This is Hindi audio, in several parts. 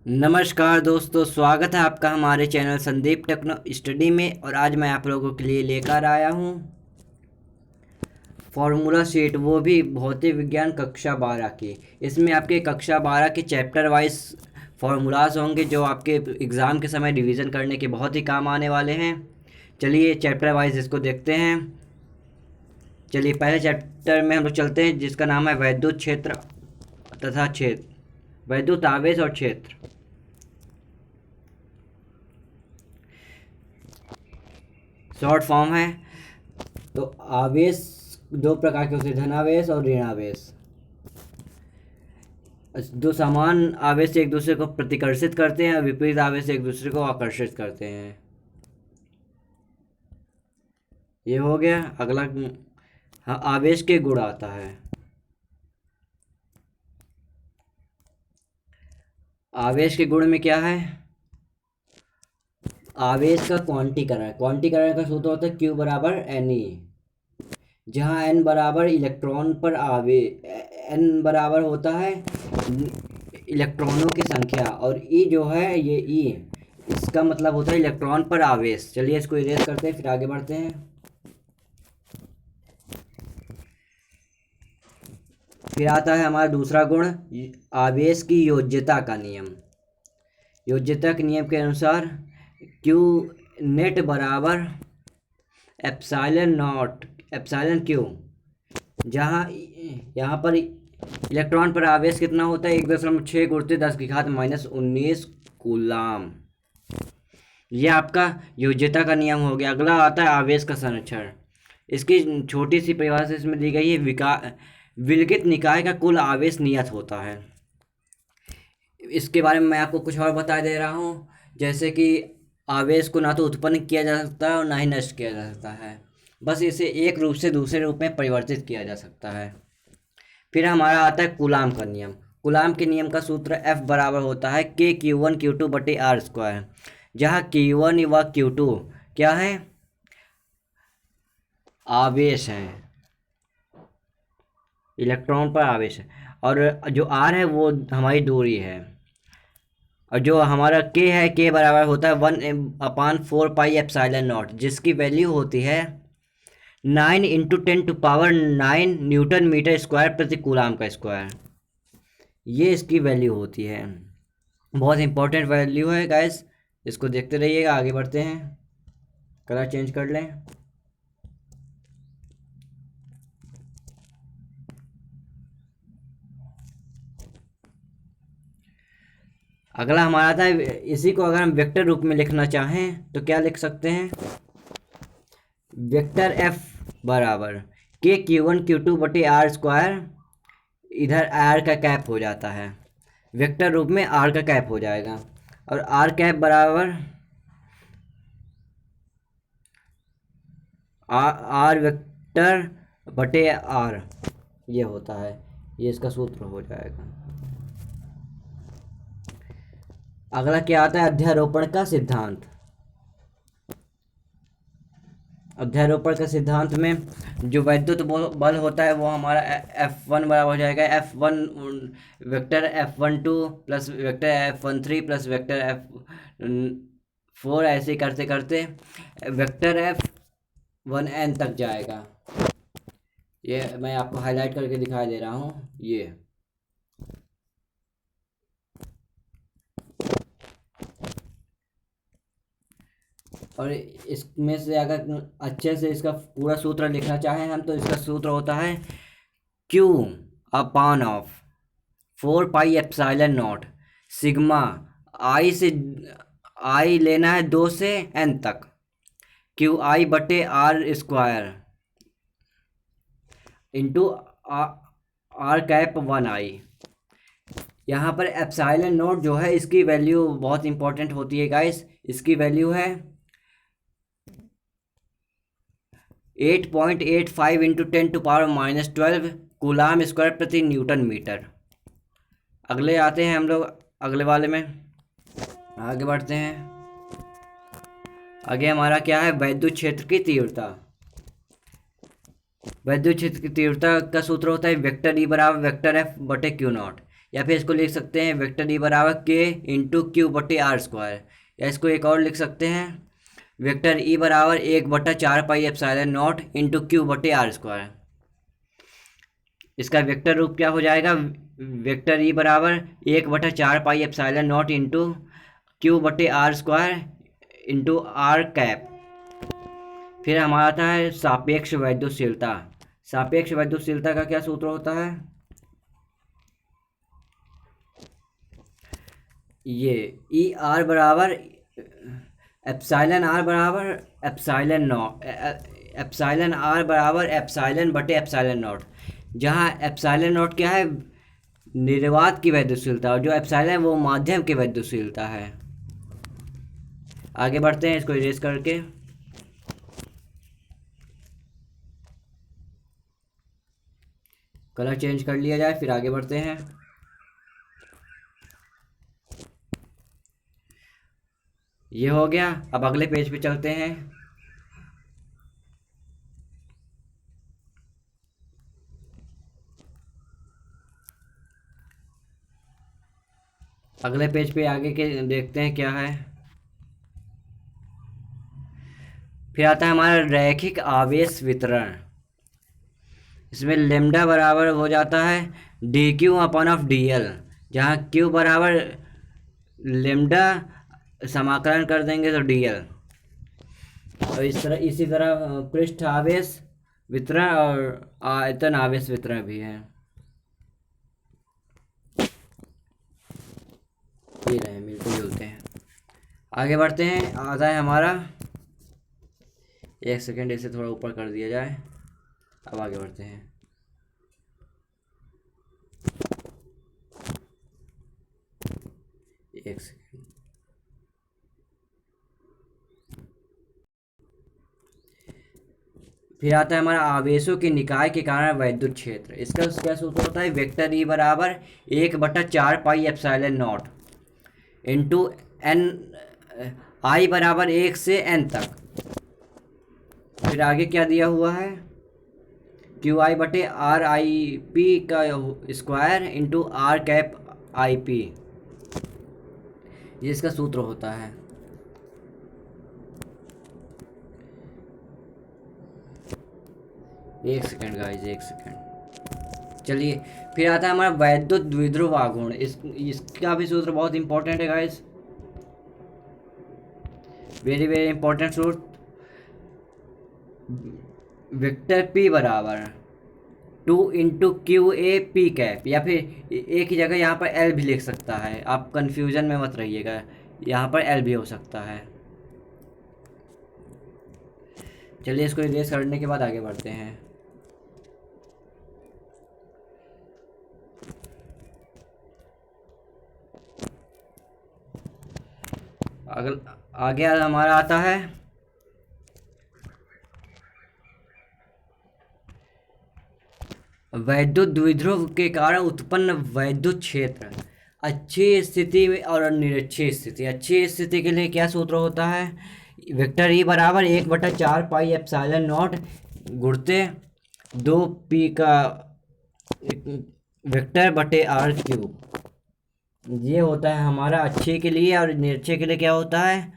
नमस्कार दोस्तों, स्वागत है आपका हमारे चैनल संदीप टेक्नो स्टडी में। और आज मैं आप लोगों के लिए लेकर आया हूँ फार्मूला शीट, वो भी भौतिक विज्ञान कक्षा 12 की। इसमें आपके कक्षा 12 के चैप्टर वाइज फार्मूलाज होंगे जो आपके एग्ज़ाम के समय रिवीजन करने के बहुत ही काम आने वाले हैं। चलिए चैप्टर वाइज इसको देखते हैं। चलिए पहले चैप्टर में हम लोग चलते हैं जिसका नाम है वैद्युत क्षेत्र तथा क्षेत्र, वैद्युत आवेश और क्षेत्र। शॉर्ट फॉर्म है। तो आवेश दो प्रकार के होते हैं, धनावेश और ऋणावेश। दो समान आवेश एक दूसरे को प्रतिकर्षित करते हैं और विपरीत आवेश एक दूसरे को आकर्षित करते हैं। ये हो गया। अगला हाँ, आवेश के गुण आता है। आवेश के गुण में क्या है? आवेश का क्वांटीकरण। क्वांटीकरण का सूत्र होता है Q बराबर Ne, जहाँ N बराबर इलेक्ट्रॉन पर N बराबर होता है इलेक्ट्रॉनों की संख्या, और E जो है ये E इसका मतलब होता है इलेक्ट्रॉन पर आवेश। चलिए इसको इरेज करते हैं, फिर आगे बढ़ते हैं। फिर आता है हमारा दूसरा गुण, आवेश की योज्यता का नियम। योज्यता के नियम के अनुसार Q नेट बराबर एप्सिलॉन नॉट एप्सिलॉन Q, जहाँ यहाँ पर इलेक्ट्रॉन पर आवेश कितना होता है 1.6 गुणित 10⁻⁻19 कूलाम। यह आपका योज्यता का नियम हो गया। अगला आता है आवेश का संरक्षण। इसकी छोटी सी परिभाषा इसमें दी गई है, विलगित निकाय का कुल आवेश नियत होता है। इसके बारे में मैं आपको कुछ और बता दे रहा हूँ, जैसे कि आवेश को ना तो उत्पन्न किया जा सकता है और ना ही नष्ट किया जा सकता है, बस इसे एक रूप से दूसरे रूप में परिवर्तित किया जा सकता है। फिर हमारा आता है कूलाम का नियम। कूलाम के नियम का सूत्र F बराबर होता है K(Q1Q2/R²), जहाँ Q1 व Q2 क्या है? आवेश हैं, इलेक्ट्रॉन पर आवेश है, और जो R है वो हमारी दूरी है, और जो हमारा K है K बराबर होता है 1/4πε0, जिसकी वैल्यू होती है 9 × 10⁹ न्यूटन मीटर स्क्वायर प्रति कूलाम का स्क्वायर। ये इसकी वैल्यू होती है। बहुत इंपॉर्टेंट वैल्यू है गाइस, इसको देखते रहिएगा। आगे बढ़ते हैं, कलर चेंज कर लें। अगला हमारा था, इसी को अगर हम वेक्टर रूप में लिखना चाहें तो क्या लिख सकते हैं? वेक्टर F बराबर K(Q1Q2/R²), इधर R का कैप हो जाता है, वेक्टर रूप में R का कैप हो जाएगा, और R कैप बराबर R वेक्टर बटे R, ये होता है। ये इसका सूत्र हो जाएगा। अगला क्या आता है? अध्यारोपण का सिद्धांत। अध्यारोपण के सिद्धांत में जो वैद्युत बल होता है वो हमारा F1 बराबर हो जाएगा F1 vector F12 plus vector F13 plus vector F4, ऐसे करते करते वेक्टर F1n तक जाएगा। ये मैं आपको हाईलाइट करके दिखाई दे रहा हूँ। ये और इसमें से अगर अच्छे से इसका पूरा सूत्र लिखना चाहें हम, तो इसका सूत्र होता है Q/4πε0 सिग्मा I से I लेना है 2 से N तक, QI/R² इंटू R⁻1I। यहाँ पर एप्सिलॉन नोट जो है इसकी वैल्यू बहुत इंपॉर्टेंट होती है गाइस। इसकी वैल्यू है 8.85 × 10⁻⁻12 कूलाम स्क्वायर प्रति न्यूटन मीटर। अगले आते हैं हम लोग अगले वाले में, आगे बढ़ते हैं। आगे हमारा क्या है? वैद्युत क्षेत्र की तीव्रता। वैद्युत क्षेत्र की तीव्रता का सूत्र होता है वेक्टर E बराबर वेक्टर F/Q0। या फिर इसको लिख सकते हैं वेक्टर ई बराबर के इंटू क्यू बटे आर स्क्वायर, या इसको एक और लिख सकते हैं वेक्टर ई बराबर 1/4 pi epsilon not into Q बटे आर स्क्वायर। इसका वेक्टर रूप क्या हो जाएगा, वेक्टर ई बराबर 1/4 pi epsilon not into Q बटे R square into R cap. फिर हमारा आता है सापेक्ष वैद्युतशीलता। सापेक्ष वैद्युतशीलता का क्या सूत्र होता है, ये ई आर बराबर एप्सिलॉन आर बराबर एप्सिलॉन नॉट, एप्सिलॉन आर बराबर एप्सिलॉन बटे एप्सिलॉन नॉट, जहाँ एप्सिलॉन नॉट क्या है, निर्वात की वैद्युतशीलता, और जो एप्सिलॉन है वो माध्यम की वैद्युतशीलता है। आगे बढ़ते हैं इसको इरेज करके। कलर चेंज कर लिया जाए, फिर आगे बढ़ते हैं। ये हो गया। अब अगले पेज पे चलते हैं। अगले पेज पे आगे के देखते हैं क्या है। फिर आता है हमारा रैखिक आवेश वितरण। इसमें लेमडा बराबर हो जाता है D Q upon of D L, जहाँ क्यू बराबर लेमडा समाकलन कर देंगे तो डी एल, और इसी तरह पृष्ठ आवेश वितरण और आयतन आवेश वितरण भी है। ये रहे, मिलते जुलते हैं। आगे बढ़ते हैं। आता है हमारा, एक सेकेंड इसे थोड़ा ऊपर कर दिया जाए। अब आगे बढ़ते हैं। एक सेकेंड। फिर आता है हमारा आवेशों के निकाय के कारण वैद्युत क्षेत्र। इसका क्या सूत्र होता है, वेक्टर ई बराबर 1/4 pi epsilon not into N, I बराबर 1 से n तक। फिर आगे क्या दिया हुआ है, क्यू आई बटे आर आई पी का square into R cap I P, ये इसका सूत्र होता है। एक सेकेंड गाइस, एक सेकेंड। चलिए, फिर आता है हमारा वैद्युत द्विध्रुव आघूर्ण। इसका भी सूत्र बहुत इंपॉर्टेंट है गाइस, वेरी वेरी इंपॉर्टेंट सूत्र। वेक्टर पी बराबर 2 into Q A P cap, या फिर एक ही जगह यहाँ पर एल भी लिख सकता है, आप कंफ्यूजन में मत रहिएगा, यहाँ पर एल भी हो सकता है। चलिए, इसको इरेज करने के बाद आगे बढ़ते हैं। आगे हमारा आता है वैद्युत द्विध्रुव के कारण उत्पन्न वैद्युत क्षेत्र। अच्छी स्थिति में और निरक्षीय स्थिति। अच्छी स्थिति के लिए क्या सूत्र होता है, वेक्टर ई बराबर 1/4 पाई एप्सिलॉन नॉट गुणते 2p का वेक्टर बटे आर क्यूब। ये होता है हमारा अच्छे के लिए, और निरक्षीय के लिए क्या होता है,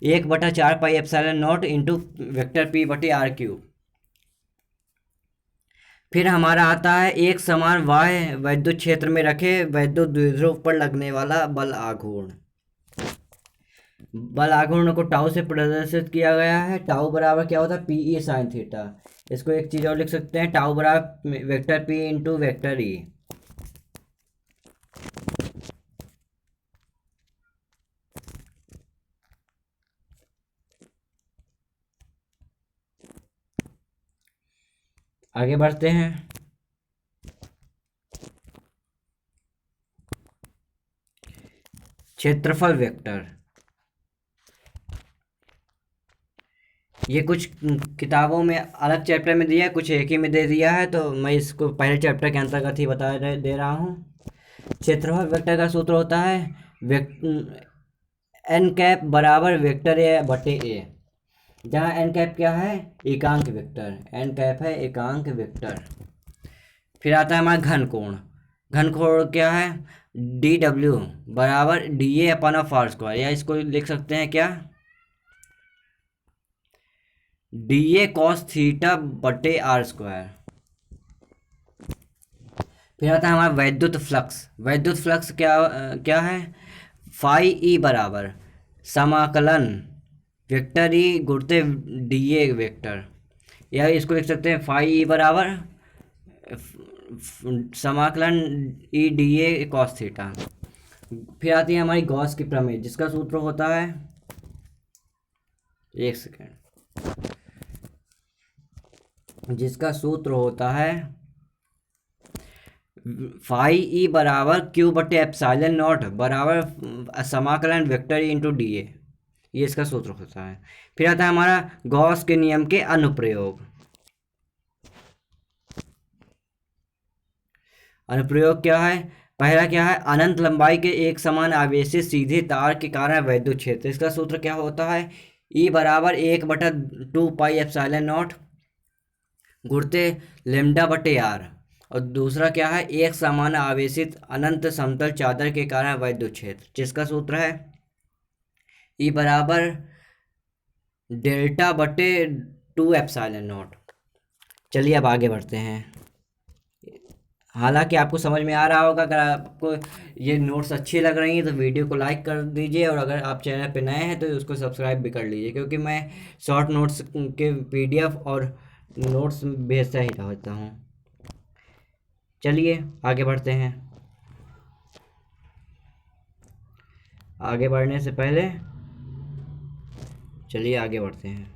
1/4 pi epsilon not into vector P बटे आर क्यूब। फिर हमारा आता है एक समान वाह्य वैद्युत क्षेत्र में रखे वैद्युत द्विध्रुव पर लगने वाला बल आघूर्ण। बल आघूर्ण को टाउ से प्रदर्शित किया गया है। टाउ बराबर क्या होता है, पी ई साइन थीटा। इसको एक चीज और लिख सकते हैं, टाउ बराबर vector P into vector E. आगे बढ़ते हैं। क्षेत्रफल वेक्टर, ये कुछ किताबों में अलग चैप्टर में दिया है, कुछ एक ही में दे दिया है, तो मैं इसको पहले चैप्टर के अंतर्गत ही दे रहा हूँ। क्षेत्रफल वेक्टर का सूत्र होता है एन कैप बराबर वेक्टर ए बटे ए, जहाँ एन कैप क्या है, एकांक वेक्टर। एन कैप है एकांक वेक्टर। फिर आता है हमारा घन कोण। घनखोर क्या है, डी डब्ल्यू बराबर D A upon of R square, या इसको लिख सकते हैं क्या, डी ए कॉस थीटा बटे आर स्क्वायर। फिर आता है हमारा वैद्युत फ्लक्स। वैद्युत फ्लक्स क्या है, फाई ई बराबर समाकलन वेक्टर ई गुणते डी ए वेक्टर, या इसको लिख सकते हैं फाई ई बराबर समाकलन E D A cos theta. फिर आती है हमारी गॉस की प्रमेय, जिसका सूत्र होता है, एक सेकेंड, जिसका सूत्र होता है फाई ई बराबर क्यू बटे एप्सिलॉन नॉट बराबर समाकलन vector E into D A, ये इसका सूत्र होता है। फिर आता है हमारा गॉस के नियम के अनुप्रयोग। अनुप्रयोग क्या है, पहला क्या है, अनंत लंबाई के एक समान आवेशित सीधे तार के कारण वैद्युत क्षेत्र, इसका सूत्र क्या होता है, ई बराबर 1/2 पाई एप्सिलॉन नॉट गुणते लेमडा बटे आर। और दूसरा क्या है, एक समान आवेशित अनंत समतल चादर के कारण वैद्युत क्षेत्र, जिसका सूत्र है ई बराबर डेल्टा बटे 2 एप्सिलॉन नॉट। चलिए अब आगे बढ़ते हैं। हालांकि आपको समझ में आ रहा होगा, अगर आपको ये नोट्स अच्छी लग रही हैं तो वीडियो को लाइक कर दीजिए, और अगर आप चैनल पे नए हैं तो उसको सब्सक्राइब भी कर लीजिए, क्योंकि मैं शॉर्ट नोट्स के पीडीएफ और नोट्स भेजता ही रहता हूँ। चलिए आगे बढ़ते हैं। आगे बढ़ने से पहले चलिए आगे बढ़ते हैं।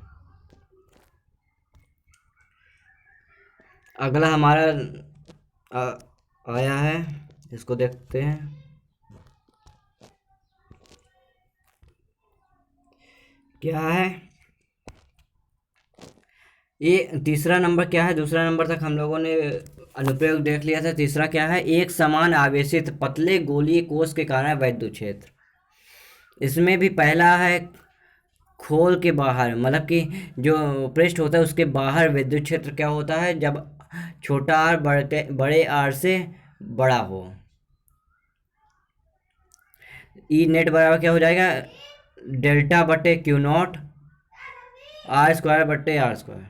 अगला हमारा आया है, इसको देखते हैं। क्या है ये, तीसरा नंबर क्या है, दूसरा नंबर तक हम लोगों ने अनुप्रयोग देख लिया था। तीसरा क्या है, एक समान आवेशित पतले गोलीय कोश के कारण वैद्युत क्षेत्र। इसमें भी पहला है खोल के बाहर, मतलब कि जो पृष्ठ होता है उसके बाहर विद्युत क्षेत्र क्या होता है, जब छोटा आर बड़े आर से बड़ा हो। ई नेट बराबर क्या हो जाएगा, डेल्टा बटे क्यू नॉट आर स्क्वायर बटे आर स्क्वायर।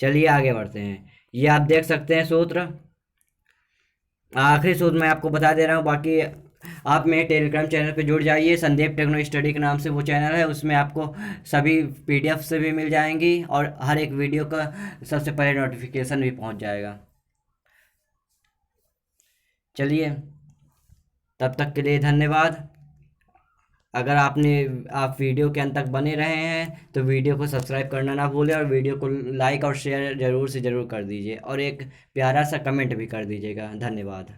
चलिए आगे बढ़ते हैं। ये आप देख सकते हैं सूत्र, आखिरी सूत्र मैं आपको बता दे रहा हूँ। बाकी आप मेरे टेलीग्राम चैनल पे जुड़ जाइए, संदीप टेक्नो स्टडी के नाम से वो चैनल है, उसमें आपको सभी पीडीएफ से भी मिल जाएंगी और हर एक वीडियो का सबसे पहले नोटिफिकेशन भी पहुंच जाएगा। चलिए तब तक के लिए धन्यवाद। अगर आप वीडियो के अंत तक बने रहे हैं तो वीडियो को सब्सक्राइब करना ना भूलें, और वीडियो को लाइक और शेयर ज़रूर से ज़रूर कर दीजिए, और एक प्यारा सा कमेंट भी कर दीजिएगा। धन्यवाद।